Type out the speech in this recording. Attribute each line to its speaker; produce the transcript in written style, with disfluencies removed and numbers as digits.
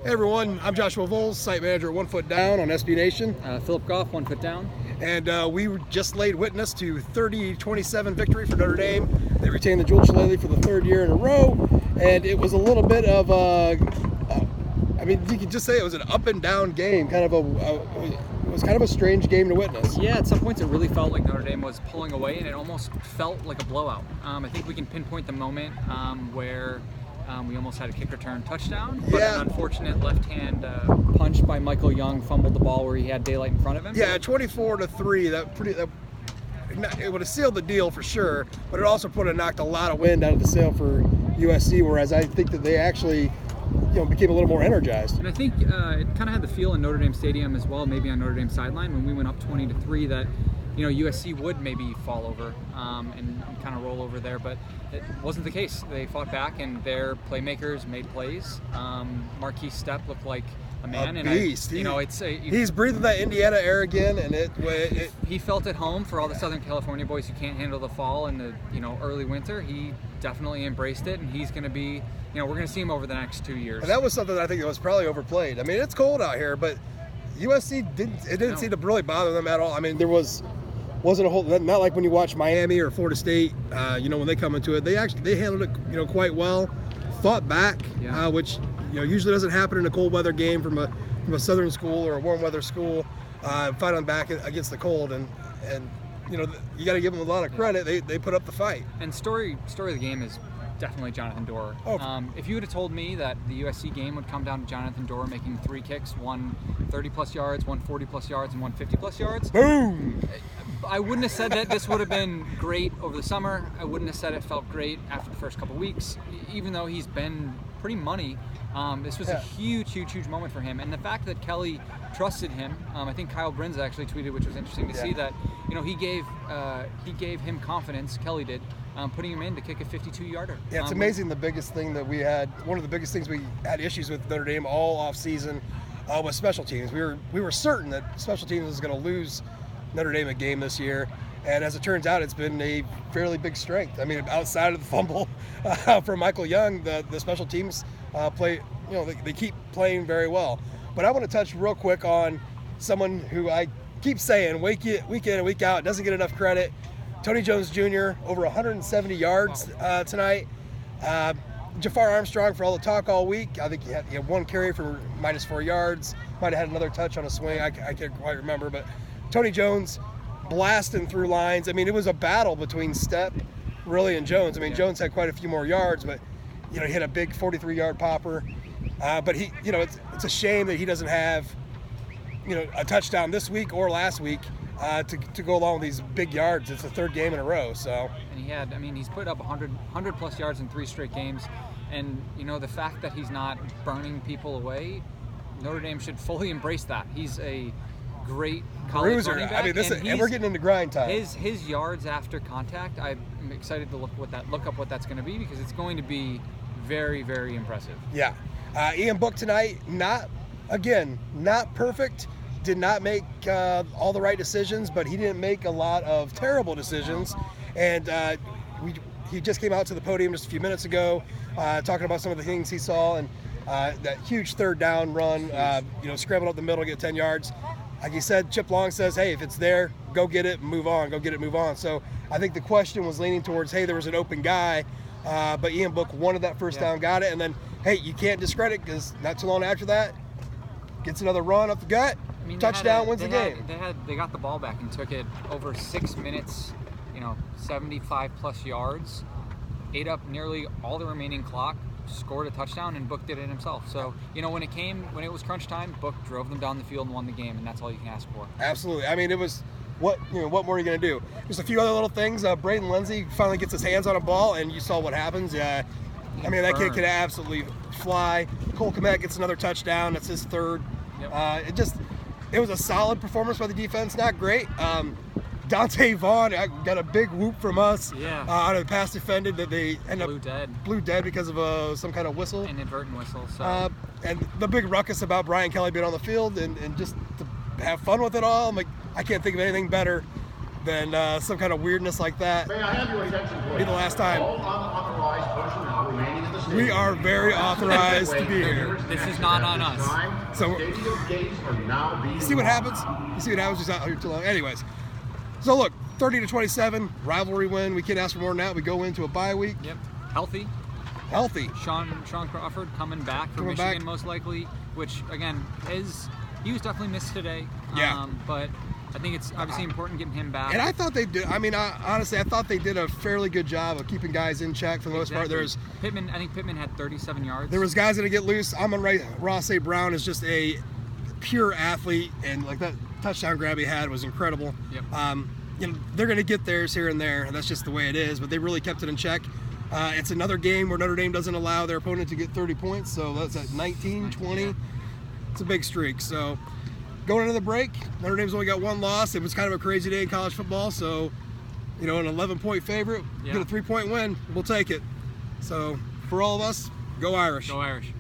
Speaker 1: Hey everyone, I'm Joshua Voles, site manager at One Foot Down on SB Nation.
Speaker 2: Philip Goff, 1 Foot Down.
Speaker 1: And we just laid witness to 30-27 victory for Notre Dame. They retained the Jewel Shillelagh for the third year in a row. And it was a little bit of you could just say it was an up and down game, it was kind of a strange game to witness.
Speaker 2: Yeah, at some points it really felt like Notre Dame was pulling away, and it almost felt like a blowout. I think we can pinpoint the moment where we almost had a kick return touchdown, but an unfortunate left-hand punch by Michael Young fumbled the ball where he had daylight in front of him.
Speaker 1: Yeah, 24-3. It would have sealed the deal for sure, but it also knocked a lot of wind out of the sail for USC. Whereas I think that they actually, became a little more energized.
Speaker 2: And I think it kind of had the feel in Notre Dame Stadium as well, maybe on Notre Dame sideline when we went up 20-3, that USC would maybe fall over and kind of roll over there, but it wasn't the case. They fought back, and their playmakers made plays. Marquise Stepp looked like a man,
Speaker 1: a beast. He's breathing that Indiana air again, and
Speaker 2: he felt at home. For all the Southern California boys who can't handle the fall and the early winter, he definitely embraced it, and he's going to be, we're going to see him over the next 2 years.
Speaker 1: And that was something that I think that was probably overplayed. I mean, it's cold out here, but USC didn't seem to really bother them at all. I mean, there wasn't a whole, not like when you watch Miami or Florida State, when they come into it, they handled it, quite well, fought back, which, usually doesn't happen in a cold weather game from a southern school or a warm weather school, fighting back against the cold, and you got to give them a lot of credit. They put up the fight.
Speaker 2: And story of the game is definitely Jonathan Dorr. If you would have told me that the USC game would come down to Jonathan Dorr making 3 kicks, one 30-plus yards, one 40-plus yards, and one 50-plus yards,
Speaker 1: boom!
Speaker 2: I wouldn't have said that this would have been great over the summer. I wouldn't have said it felt great after the first couple weeks, even though he's been pretty money. This was a huge moment for him, and the fact that Kelly trusted him. I think Kyle Brinza actually tweeted, which was interesting to see, that he gave him confidence. Kelly did, putting him in to kick a 52-yarder.
Speaker 1: Yeah, it's amazing. The biggest thing that we had, one of the biggest things we had issues with Notre Dame all off season, was special teams. We were certain that special teams was going to lose Notre Dame a game this year, and as it turns out, it's been a fairly big strength. I mean, outside of the fumble from Michael Young, the special teams play. They keep playing very well. But I want to touch real quick on someone who I keep saying week in and week out doesn't get enough credit. Tony Jones Jr. over 170 yards tonight. Jafar Armstrong, for all the talk all week, I think he had 1 carry for -4 yards. Might have had another touch on a swing. I can't quite remember, but Tony Jones blasting through lines. I mean, it was a battle between Stepp, really, and Jones. I mean, Jones had quite a few more yards, but he hit a big 43-yard popper. But he, it's a shame that he doesn't have, a touchdown this week or last week to go along with these big yards. It's the 3rd game in a row. So.
Speaker 2: And he's put up 100 plus yards in 3 straight games, and the fact that he's not burning people away, Notre Dame should fully embrace that. He's a great college running back.
Speaker 1: I mean, and we're getting into grind time.
Speaker 2: His yards after contact, I'm excited to look up what that's going to be, because it's going to be very, very impressive.
Speaker 1: Yeah. Ian Book tonight, not perfect, did not make all the right decisions, but he didn't make a lot of terrible decisions. And he just came out to the podium just a few minutes ago, talking about some of the things he saw, and that huge 3rd down run, scrambled up the middle to get 10 yards. Like you said, Chip Long says, hey, if it's there, go get it, move on. Go get it, move on. So I think the question was leaning towards, hey, there was an open guy, but Ian Book wanted that first down, got it, and then, hey, you can't discredit, because not too long after that, gets another run up the gut, touchdown, wins the game.
Speaker 2: They got the ball back and took it over 6 minutes, 75-plus yards, ate up nearly all the remaining clock, scored a touchdown, and Book did it himself. So, when it was crunch time, Book drove them down the field and won the game, and that's all you can ask for.
Speaker 1: Absolutely. I mean, it was, what more are you going to do? There's a few other little things. Braden Lindsey finally gets his hands on a ball, and you saw what happens. That kid can absolutely fly. Cole Kmet gets another touchdown. That's his 3rd. Yep. It was a solid performance by the defense. Not great. Dante Vaughn got a big whoop from us out of the pass defended that they blew dead because of some kind of whistle.
Speaker 2: Inadvertent whistle. So.
Speaker 1: And the big ruckus about Brian Kelly being on the field and just to have fun with it all. I'm like, I can't think of anything better than some kind of weirdness like that.
Speaker 3: May I have your attention, please?
Speaker 1: Be the last time.
Speaker 3: All unauthorized motion is remaining in the
Speaker 1: We are very authorized to be here.
Speaker 2: This is not on us.
Speaker 1: So you see what happens? You see what happens? Just out here too long. Anyways, so look, 30-27, rivalry win. We can't ask for more than that. We go into a bye week.
Speaker 2: Yep. Healthy. Sean Crawford coming back from Michigan most likely, which again he was definitely missed today.
Speaker 1: Yeah.
Speaker 2: But I think it's obviously important getting him back.
Speaker 1: And I thought they did. I mean, honestly, I thought they did a fairly good job of keeping guys in check for the most part. There's
Speaker 2: Pittman. I think Pittman had 37 yards.
Speaker 1: There was guys that get loose. Ross A. Brown is just a pure athlete, and like that touchdown grab he had was incredible.
Speaker 2: Yep.
Speaker 1: They're going to get theirs here and there, and that's just the way it is. But they really kept it in check. It's another game where Notre Dame doesn't allow their opponent to get 30 points, so that's at 19, 20. Yeah. It's a big streak. So going into the break, Notre Dame's only got one loss. It was kind of a crazy day in college football, so an 11-point favorite, get a 3-point win, we'll take it. So for all of us, go Irish.
Speaker 2: Go Irish.